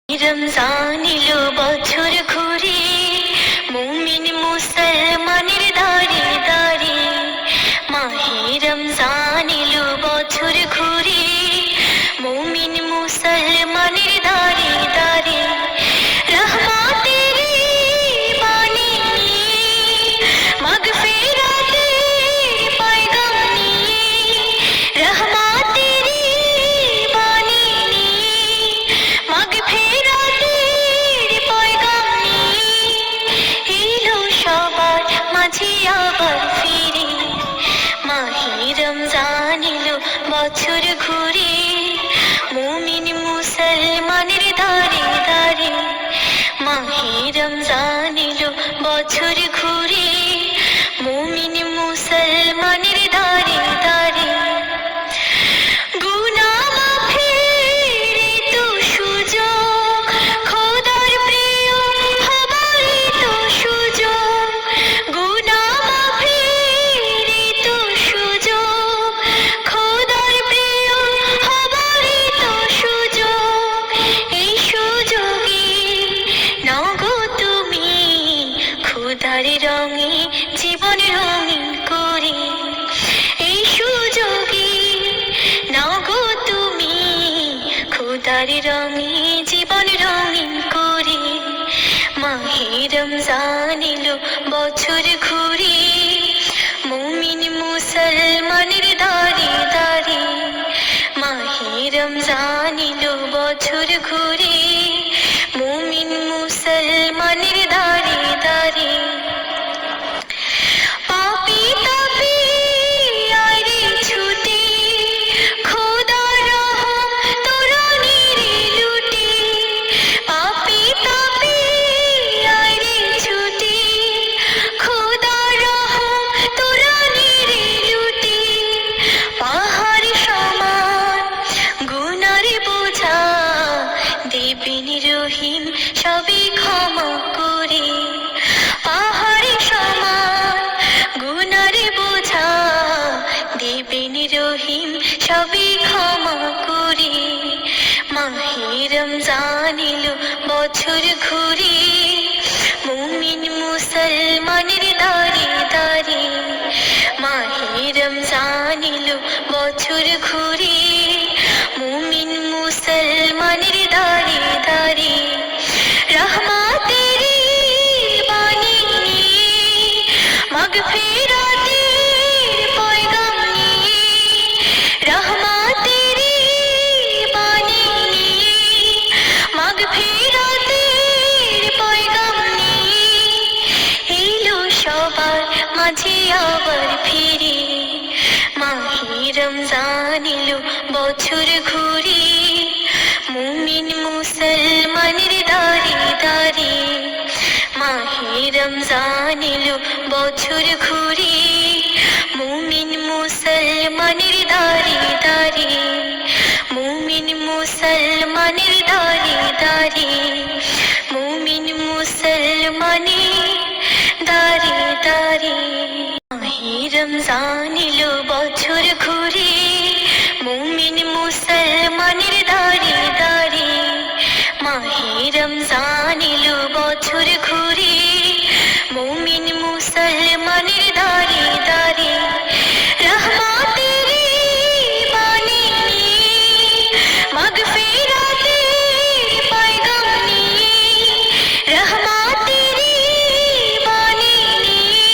রমজান এলো বছর ঘুরে, মুমিন মুসলমানের দাঁড়ে দাঁড়ে। মাহে রমজান এলো বছর ঘুরে, মুমিন মুসলমানের দাঁড়ে দাঁড়ে। রহমতের বাণী নিয়ে, মাগফিরাতের পয়গাম নিয়ে, রহমতের বাণী নিয়ে, মাগফিরাতের পয়গাম নিয়ে এলো সবার মাঝে আবার ফিরে। মাহে রমজান এলো বছর ঘুরে, মুমিন মুসলমানের দাঁড়ে দাঁড়ে। মাহে রমজান এলো বছর ঘুরে, মুমিন মুসলমানের দাঁড়ে দাঁড়ে। গুনাহ মাফের তো সুযোগ, খোদার প্রিয় হবার তো সুযোগ। গুনাহ মাফের তো সুযোগ, খোদার প্রিয় হবার তো সুযোগ। এই সুযোগে নাও গো তুমি খোদার রঙে জীবন রঙিন করে। এই সুযোগে নাও গো তুমি খোদার রঙে জীবন রঙিন করে। মাহে রমজান এলো বছর ঘুরে, মুমিন মুসলমানের দাঁড়ে দাঁড়ে। মাহে রমজান এলো বছর ঘুরে, মুমিন মুসলমানের দাঁড়ে দাঁড়ে। পাপী তাপী আয় রে ছুটে, খোদার রহম তরুণীর লুটে। পাপী তাপী আয় রে ছুটে, খোদার রহম তরুণীর লুটে। পাহাড় সমান গুনার বোঝা দেবেন রহিম সবই ক্ষমা করে। পাহাড় সমান গুনার বোঝা দেবেন রহিম সবই ক্ষমা করে। মাহে রমজান এলো বছর ঘুরে, মুমিন মুসলমানের দাঁড়ে দাঁড়ে। মাহে রমজান এলো বছর ঘুরে, মুমিন মুসলমানের দাঁড়ে দাঁড়ে। রহমতের বাণী নিয়ে, মাগফিরাতের পয়গাম নিয়ে, রহমতের বাণী নিয়ে, মাগফিরাতের পয়গাম নিয়ে এলো সবার মাঝে আবার ফিরে। মাহে রমজান এলো বছর ঘুরে, মুমিন মুসলমানের দাঁড়ে দাঁড়ে। মাহে রমজান এলো বছর ঘুরে, মুমিন মুসলমানের দাঁড়ে দাঁড়ে। মুমিন মুসলমানের দাঁড়ে দাঁড়ে। মুমিন মুসলমানের দাঁড়ে দাঁড়ে। মাহে রমজান এলো বছর ঘুরে, মুমিন মুসলমানের দাঁড়ে দাঁড়ে। মাহে রমজান এলো বছর ঘুরে, মুমিন মুসলমানের দাঁড়ে দাঁড়ে। রহমতের বাণী নিয়ে, মাগফিরাতের পয়গাম নিয়ে, রহমতের বাণী নিয়ে,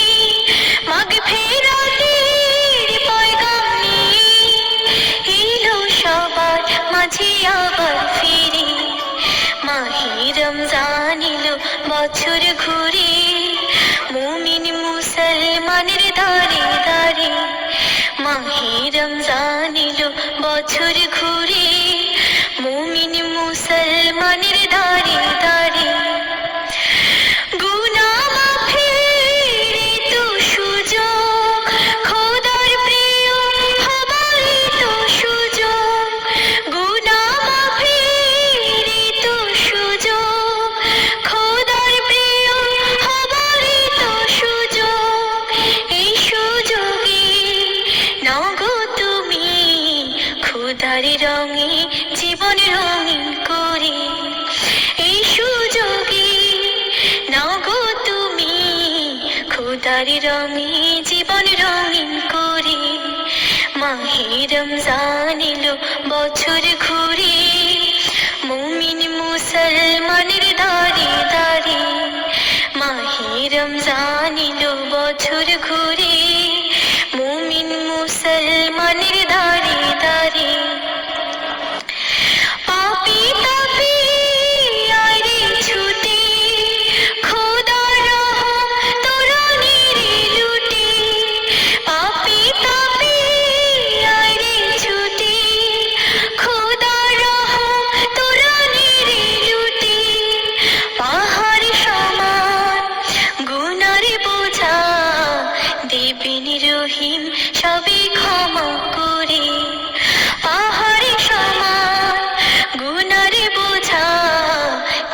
মাগফিরাতের পয়গাম নিয়ে এলো সবার মাঝে আবার ফিরে। মাহে রমজান এলো বছর ঘুরে, মুমিন মুসলমানের দাঁড়ে দাঁড়ে। মাহে রমজান এলো বছর ঘুরে, মুমিন মুসলমানের দাঁড়ে দাঁড়ে। গুনাহ মাফের তো সুযোগ, খোদার প্রিয় হবার তো সুযোগ। গুনাহ মাফের তো সুযোগ, খোদার প্রিয় তার রঙে জীবন রঙিন করে। মাহে রমজান এলো বছর ঘুরে, মুমিন মুসলমানের দাঁড়ে দাঁড়ে। মাহে রমজান এলো বছর ঘুরে, মুমিন মুসলমানের দাঁড়ে দাঁড়ে। পাপী তাপী আরে ছুটে, খোদার রহম তরুণীর লুটে। পাপী তাপী আরে ছুটে, খোদার রহম তরুণীর লুটে। পাহাড় সমান গুনার বোঝা দেবেন রহিম সবই ক্ষমা করে। পাহাড় সমান গুনার বোঝা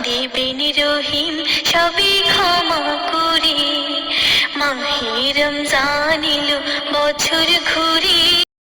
দেবেন রহিম সবই ক্ষমা করে। মাহে রমজান এলো বছর ঘুরে।